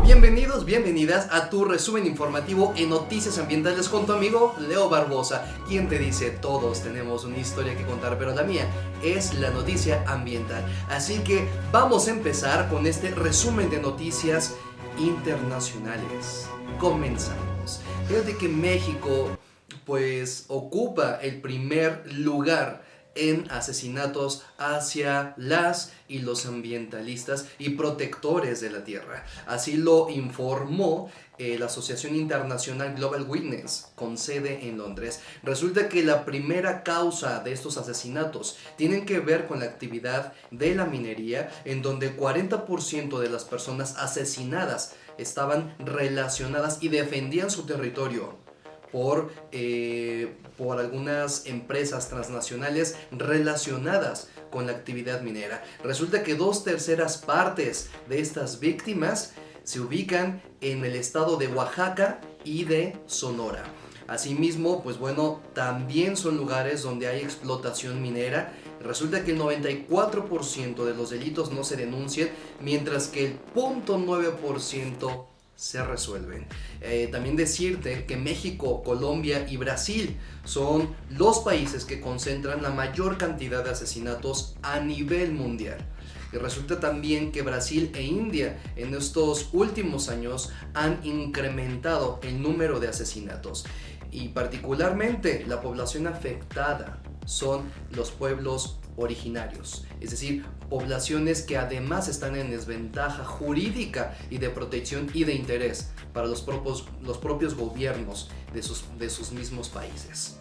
Bienvenidos, bienvenidas a tu resumen informativo en Noticias Ambientales con tu amigo Leo Barbosa, quien te dice: todos tenemos una historia que contar, pero la mía es la noticia ambiental. Así que vamos a empezar con este resumen de noticias internacionales. Comenzamos. Fíjate que México pues ocupa el primer lugar en asesinatos hacia las y los ambientalistas y protectores de la tierra. Así lo informó la Asociación Internacional Global Witness, con sede en Londres. Resulta que la primera causa de estos asesinatos tienen que ver con la actividad de la minería, en donde 40% de las personas asesinadas estaban relacionadas y defendían su territorio por algunas empresas transnacionales relacionadas con la actividad minera. Resulta que 2/3 partes de estas víctimas se ubican en el estado de Oaxaca y de Sonora. Asimismo, pues bueno, también son lugares donde hay explotación minera. Resulta que el 94% de los delitos no se denuncian, mientras que el 0.9% se resuelven. También decirte que México, Colombia y Brasil son los países que concentran la mayor cantidad de asesinatos a nivel mundial. Y resulta también que Brasil e India en estos últimos años han incrementado el número de asesinatos. Y particularmente la población afectada son los pueblos originarios, es decir, poblaciones que además están en desventaja jurídica y de protección y de interés para los propios gobiernos de sus mismos países.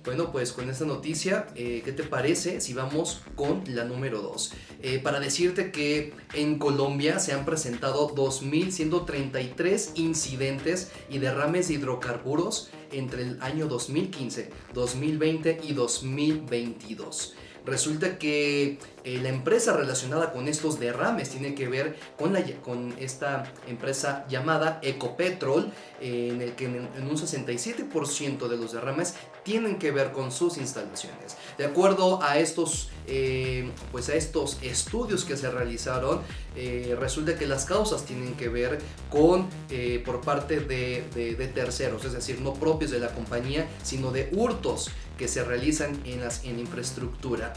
Bueno, pues con esta noticia, ¿qué te parece si vamos con la número 2? Para decirte que en Colombia se han presentado 2.133 incidentes y derrames de hidrocarburos entre el año 2015, 2020 y 2022. Resulta que la empresa relacionada con estos derrames tiene que ver con esta empresa llamada Ecopetrol, en el que en un 67% de los derrames tienen que ver con sus instalaciones. De acuerdo a estos estudios que se realizaron, resulta que las causas tienen que ver con por parte de terceros, es decir, no propios de la compañía, sino de hurtos que se realizan en infraestructura,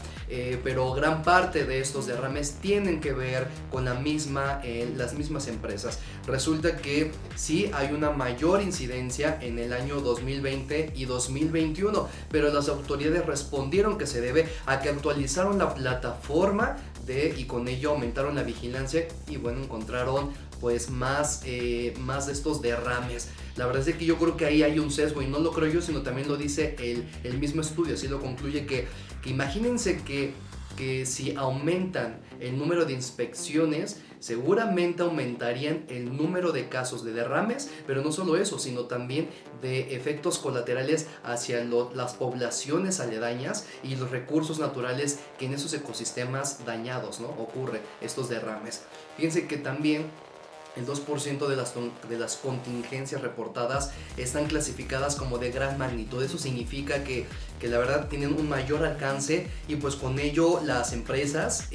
pero gran parte de estos derrames tienen que ver con las mismas empresas. Resulta que sí hay una mayor incidencia en el año 2020 y 2021, pero las autoridades respondieron que se debe a que actualizaron la plataforma y con ello aumentaron la vigilancia y bueno, encontraron pues más de estos derrames. La verdad es que yo creo que ahí hay un sesgo, y no lo creo yo, sino también lo dice el mismo estudio. Así lo concluye, que imagínense que si aumentan el número de inspecciones, seguramente aumentarían el número de casos de derrames, pero no solo eso, sino también de efectos colaterales hacia las poblaciones aledañas y los recursos naturales que en esos ecosistemas dañados, ¿no?, ocurre estos derrames. Fíjense que también el 2% de las contingencias reportadas están clasificadas como de gran magnitud. Eso significa que la verdad tienen un mayor alcance, y pues con ello las empresas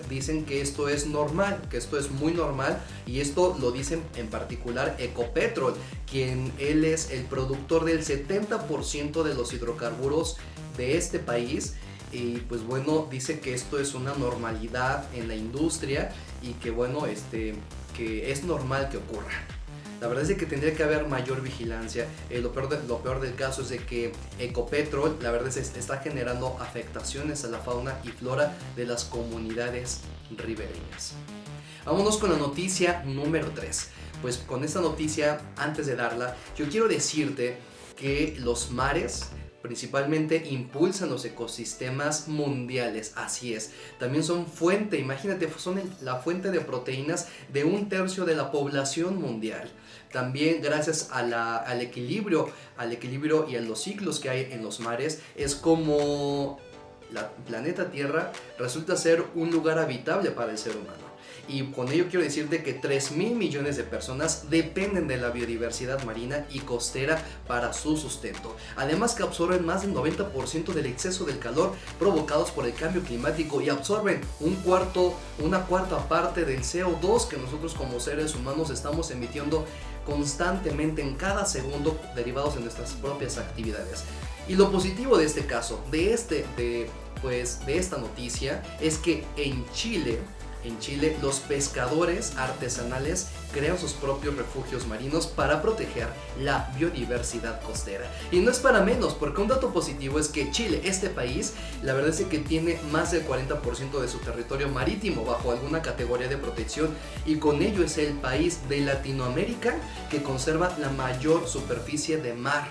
dicen que esto es normal, que esto es muy normal, y esto lo dicen en particular Ecopetrol, quien él es el productor del 70% de los hidrocarburos de este país. Y pues bueno, dice que esto es una normalidad en la industria y que bueno, que es normal que ocurra. La verdad es que tendría que haber mayor vigilancia. Lo peor del caso es de que Ecopetrol, la verdad está generando afectaciones a la fauna y flora de las comunidades ribereñas. Vámonos con la noticia número 3. Pues con esta noticia, antes de darla, yo quiero decirte que los mares principalmente impulsan los ecosistemas mundiales. Así es, también son fuente, imagínate, son la fuente de proteínas de 1/3 de la población mundial. También gracias al equilibrio y a los ciclos que hay en los mares, es como el planeta Tierra resulta ser un lugar habitable para el ser humano. y con ello quiero decirte que 3.000 millones de personas dependen de la biodiversidad marina y costera para su sustento. Además que absorben más del 90% del exceso del calor provocados por el cambio climático y absorben una cuarta parte del CO2 que nosotros como seres humanos estamos emitiendo constantemente en cada segundo derivados de nuestras propias actividades. Y lo positivo de este caso, de esta noticia, es que en Chile los pescadores artesanales crean sus propios refugios marinos para proteger la biodiversidad costera. Y no es para menos, porque un dato positivo es que Chile, este país, la verdad es que tiene más del 40% de su territorio marítimo bajo alguna categoría de protección, y con ello es el país de Latinoamérica que conserva la mayor superficie de mar.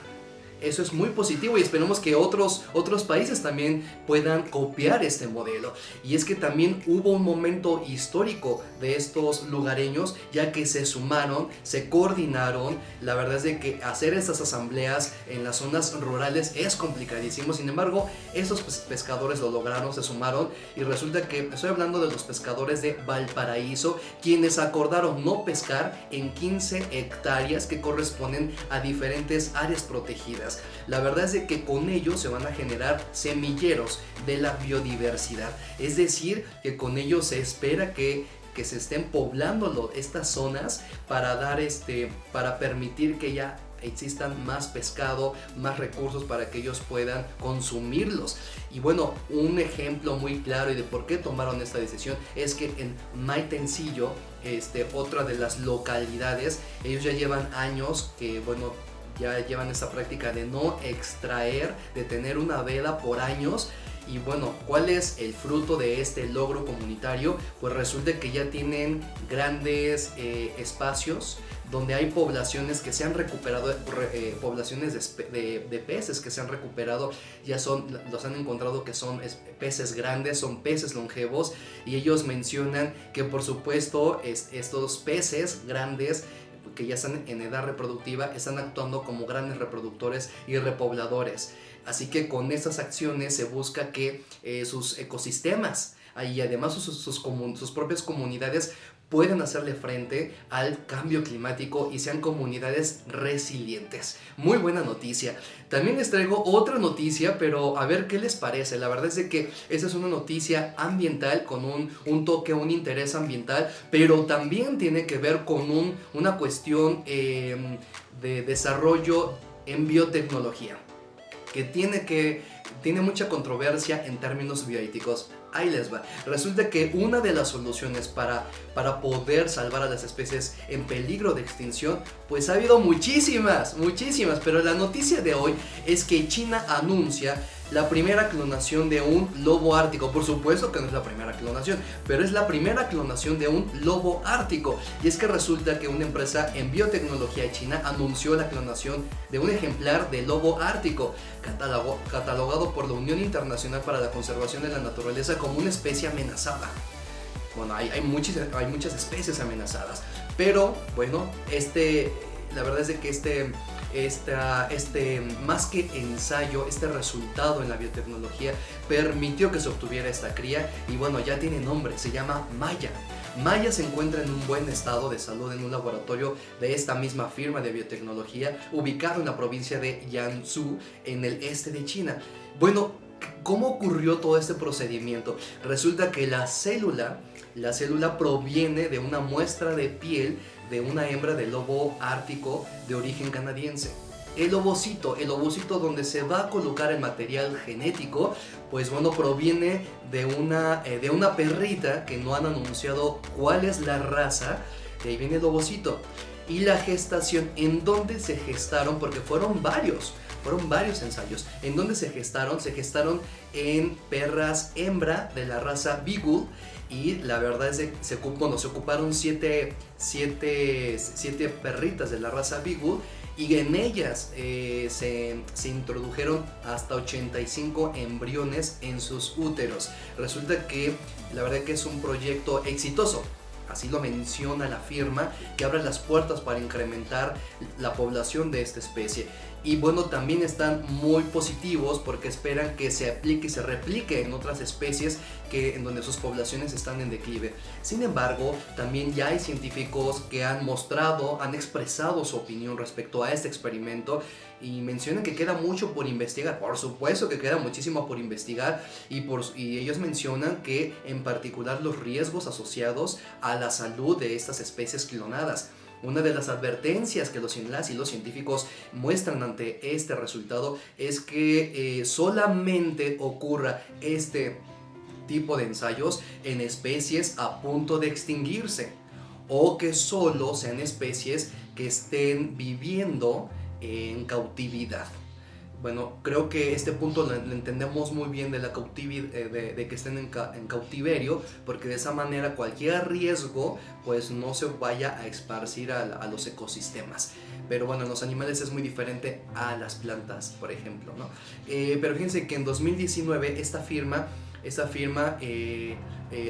Eso es muy positivo y esperemos que otros países también puedan copiar este modelo. Y es que también hubo un momento histórico de estos lugareños, ya que se sumaron, se coordinaron. La verdad es de que hacer estas asambleas en las zonas rurales es complicadísimo. Sin embargo, esos pescadores lo lograron, se sumaron, y resulta que estoy hablando de los pescadores de Valparaíso, quienes acordaron no pescar en 15 hectáreas que corresponden a diferentes áreas protegidas. La verdad es de que con ello se van a generar semilleros de la biodiversidad, es decir, que con ello se espera que se estén poblando estas zonas para permitir que ya existan más pescado, más recursos para que ellos puedan consumirlos. Y bueno, un ejemplo muy claro y de por qué tomaron esta decisión es que en Maitencillo, otra de las localidades, ellos ya llevan años que, bueno, ya llevan esta práctica de no extraer, de tener una veda por años. Y bueno, ¿cuál es el fruto de este logro comunitario? Pues resulta que ya tienen grandes espacios donde hay poblaciones que se han recuperado, poblaciones de peces que se han recuperado, los han encontrado que son peces grandes, son peces longevos, y ellos mencionan que por supuesto estos peces grandes que ya están en edad reproductiva están actuando como grandes reproductores y repobladores. Así que con estas acciones se busca que sus ecosistemas y además sus propias comunidades pueden hacerle frente al cambio climático y sean comunidades resilientes. Muy buena noticia. También les traigo otra noticia, pero a ver qué les parece. La verdad es de que esta es una noticia ambiental con un toque, un interés ambiental, pero también tiene que ver con una cuestión de desarrollo en biotecnología, que tiene mucha controversia en términos bioéticos. Ahí les va. Resulta que una de las soluciones para poder salvar a las especies en peligro de extinción, pues ha habido muchísimas, pero la noticia de hoy es que China anuncia la primera clonación de un lobo ártico. Por supuesto que no es la primera clonación, pero es la primera clonación de un lobo ártico. Y es que resulta que una empresa en biotecnología china anunció la clonación de un ejemplar de lobo ártico, catalogado por la Unión Internacional para la Conservación de la Naturaleza como una especie amenazada. Bueno, hay muchas especies amenazadas, pero bueno, la verdad es de que más que ensayo, este resultado en la biotecnología permitió que se obtuviera esta cría, y bueno, ya tiene nombre, se llama Maya. Maya se encuentra en un buen estado de salud en un laboratorio de esta misma firma de biotecnología ubicado en la provincia de Jiangsu, en el este de China. Bueno, ¿cómo ocurrió todo este procedimiento? Resulta que la célula proviene de una muestra de piel de una hembra de lobo ártico de origen canadiense. El ovocito donde se va a colocar el material genético, pues bueno, proviene de una perrita que no han anunciado cuál es la raza. De ahí viene el ovocito. Y la gestación, en donde se gestaron, porque fueron varios ensayos. En donde se gestaron en perras hembra de la raza Beagle. Y la verdad es que se ocuparon 7 perritas de la raza Beagle, y en ellas se introdujeron hasta 85 embriones en sus úteros. Resulta que la verdad que es un proyecto exitoso. Así lo menciona la firma, que abre las puertas para incrementar la población de esta especie. Y bueno, también están muy positivos porque esperan que se aplique y se replique en otras especies en donde sus poblaciones están en declive. Sin embargo, también ya hay científicos que han expresado su opinión respecto a este experimento y mencionan que queda mucho por investigar. Por supuesto que queda muchísimo por investigar y ellos mencionan que en particular los riesgos asociados a la salud de estas especies clonadas. Una de las advertencias que los científicos muestran ante este resultado es que solamente ocurra este tipo de ensayos en especies a punto de extinguirse, o que solo sean especies que estén viviendo en cautividad. Bueno, creo que este punto lo entendemos muy bien de la de que estén en cautiverio, porque de esa manera cualquier riesgo pues no se vaya a esparcir a los ecosistemas. Pero bueno, en los animales es muy diferente a las plantas, por ejemplo, ¿no? Pero fíjense que en 2019 esta firma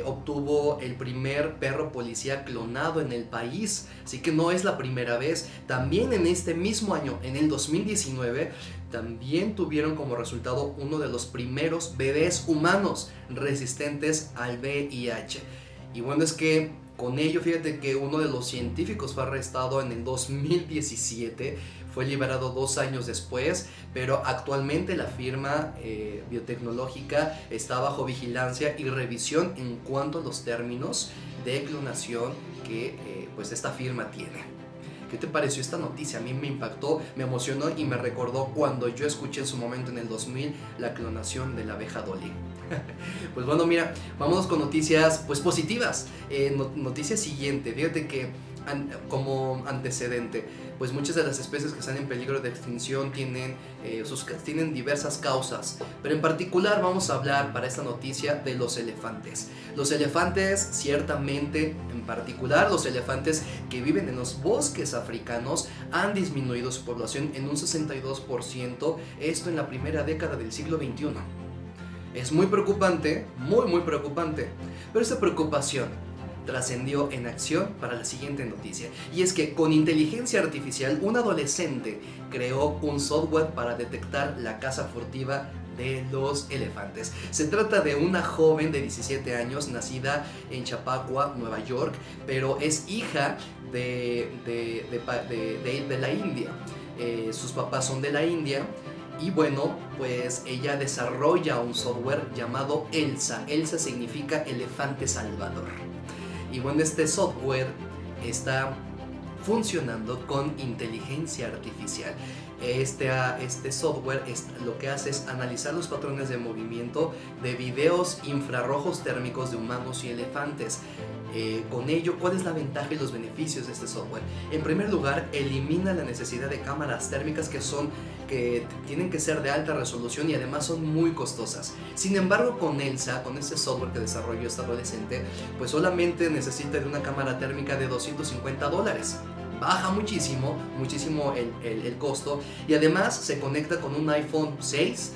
obtuvo el primer perro policía clonado en el país, así que no es la primera vez. También en este mismo año, en el 2019, también tuvieron como resultado uno de los primeros bebés humanos resistentes al VIH. Y bueno, es que con ello, fíjate que uno de los científicos fue arrestado en el 2017, fue liberado 2 años después, pero actualmente la firma biotecnológica está bajo vigilancia y revisión en cuanto a los términos de clonación que pues esta firma tiene. ¿Qué te pareció esta noticia? A mí me impactó, me emocionó y me recordó cuando yo escuché en su momento en el 2000 la clonación de la abeja Dolly. Pues bueno, mira, vámonos con noticias pues positivas. Noticia siguiente, fíjate que como antecedente, pues muchas de las especies que están en peligro de extinción tienen diversas causas, pero en particular vamos a hablar para esta noticia de los elefantes. Los elefantes, ciertamente, en particular los elefantes que viven en los bosques africanos, han disminuido su población en un 62%, esto en la primera década del siglo XXI. Es muy preocupante, muy preocupante, pero esta preocupación trascendió en acción para la siguiente noticia. Y es que con inteligencia artificial, un adolescente creó un software para detectar la caza furtiva de los elefantes. Se trata de una joven de 17 años nacida en Chappaqua, Nueva York, pero es hija de la India. Sus papás son de la India. Y bueno, pues ella desarrolla un software llamado ELSA. ELSA significa elefante salvador. Y bueno, este software está funcionando con inteligencia artificial. Este software lo que hace es analizar los patrones de movimiento de videos infrarrojos térmicos de humanos y elefantes. Con ello, ¿cuál es la ventaja y los beneficios de este software? En primer lugar, elimina la necesidad de cámaras térmicas que tienen que ser de alta resolución y además son muy costosas. Sin embargo, con ELSA, con este software que desarrolló este adolescente, pues solamente necesita de una cámara térmica de $250. Baja muchísimo el costo, y además se conecta con un iPhone 6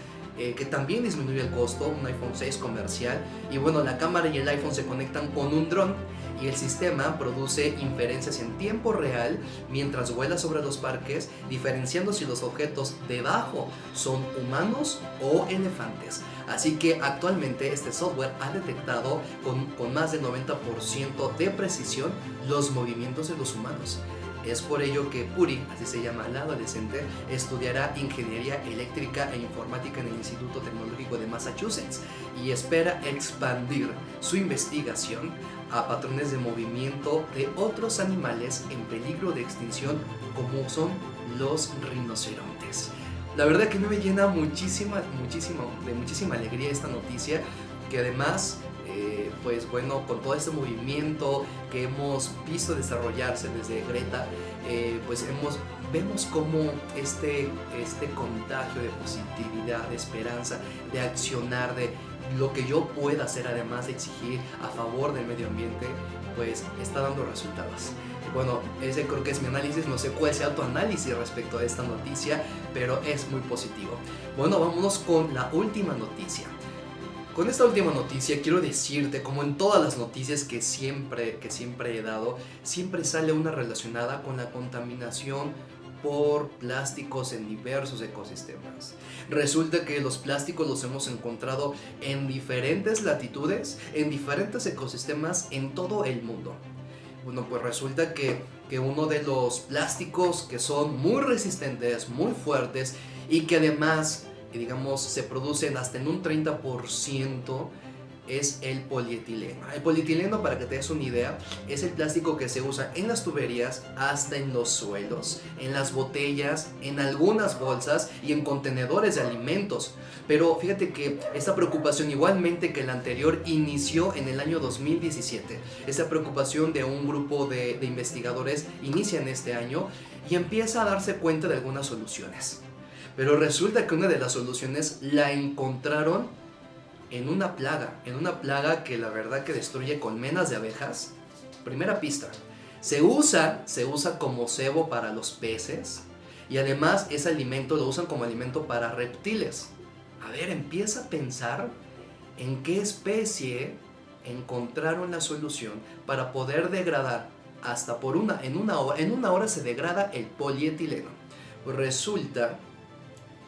que también disminuye el costo, un iPhone 6 comercial. Y bueno, la cámara y el iPhone se conectan con un dron y el sistema produce inferencias en tiempo real mientras vuela sobre los parques, diferenciando si los objetos debajo son humanos o elefantes. Así que actualmente este software ha detectado con más del 90% de precisión los movimientos de los humanos. Es por ello que Puri, así se llama la adolescente, estudiará ingeniería eléctrica e informática en el Instituto Tecnológico de Massachusetts y espera expandir su investigación a patrones de movimiento de otros animales en peligro de extinción, como son los rinocerontes. La verdad que me llena muchísima alegría esta noticia, que además pues bueno, con todo este movimiento que hemos visto desarrollarse desde Greta, pues vemos cómo este contagio de positividad, de esperanza, de accionar, de lo que yo pueda hacer, además de exigir a favor del medio ambiente, pues está dando resultados. Bueno, ese creo que es mi análisis, no sé cuál sea tu análisis respecto a esta noticia, pero es muy positivo. Bueno, vámonos con la última noticia. Con esta última noticia quiero decirte, como en todas las noticias que siempre he dado, siempre sale una relacionada con la contaminación por plásticos en diversos ecosistemas. Resulta que los plásticos los hemos encontrado en diferentes latitudes, en diferentes ecosistemas en todo el mundo. Bueno, pues resulta que uno de los plásticos que son muy resistentes, muy fuertes y que además, digamos, se producen hasta en un 30%, es el polietileno. El polietileno, para que te des una idea, es el plástico que se usa en las tuberías, hasta en los suelos, en las botellas, en algunas bolsas y en contenedores de alimentos. Pero fíjate que esta preocupación, igualmente que la anterior, inició en el año 2017. Esta preocupación de un grupo de investigadores inicia en este año y empieza a darse cuenta de algunas soluciones. Pero resulta que una de las soluciones la encontraron en una plaga que la verdad que destruye colmenas de abejas. Primera pista, se usa como cebo para los peces y además ese alimento lo usan como alimento para reptiles. A ver, empieza a pensar en qué especie encontraron la solución para poder degradar hasta en una hora se degrada el polietileno. Pues resulta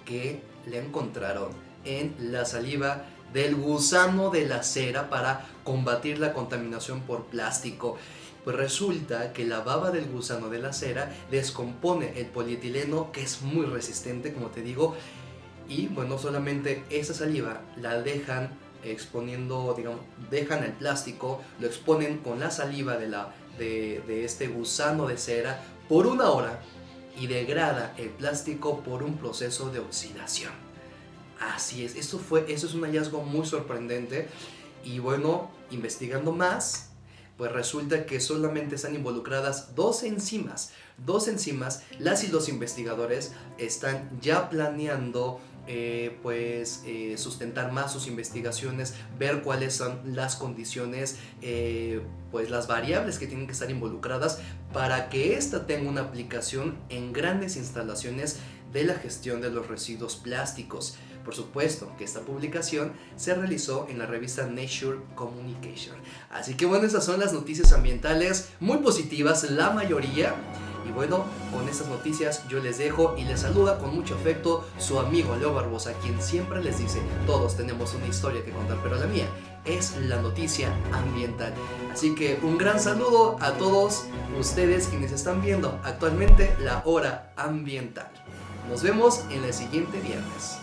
que le encontraron en la saliva del gusano de la cera para combatir la contaminación por plástico. Pues resulta que la baba del gusano de la cera descompone el polietileno, que es muy resistente, como te digo, y bueno, solamente esa saliva la dejan exponiendo, digamos, dejan el plástico, lo exponen con la saliva de este gusano de cera por una hora y degrada el plástico por un proceso de oxidación. Así es, eso es un hallazgo muy sorprendente y bueno, investigando más, pues resulta que solamente están involucradas dos enzimas, las y los investigadores están ya planeando sustentar más sus investigaciones, ver cuáles son las condiciones, pues las variables que tienen que estar involucradas para que esta tenga una aplicación en grandes instalaciones de la gestión de los residuos plásticos. Por supuesto que esta publicación se realizó en la revista Nature Communication. Así que bueno, esas son las noticias ambientales, muy positivas la mayoría. Y bueno, con estas noticias yo les dejo y les saluda con mucho afecto su amigo Leo Barbosa, quien siempre les dice, todos tenemos una historia que contar, pero la mía es la noticia ambiental. Así que un gran saludo a todos ustedes quienes están viendo actualmente La Hora Ambiental. Nos vemos en el siguiente viernes.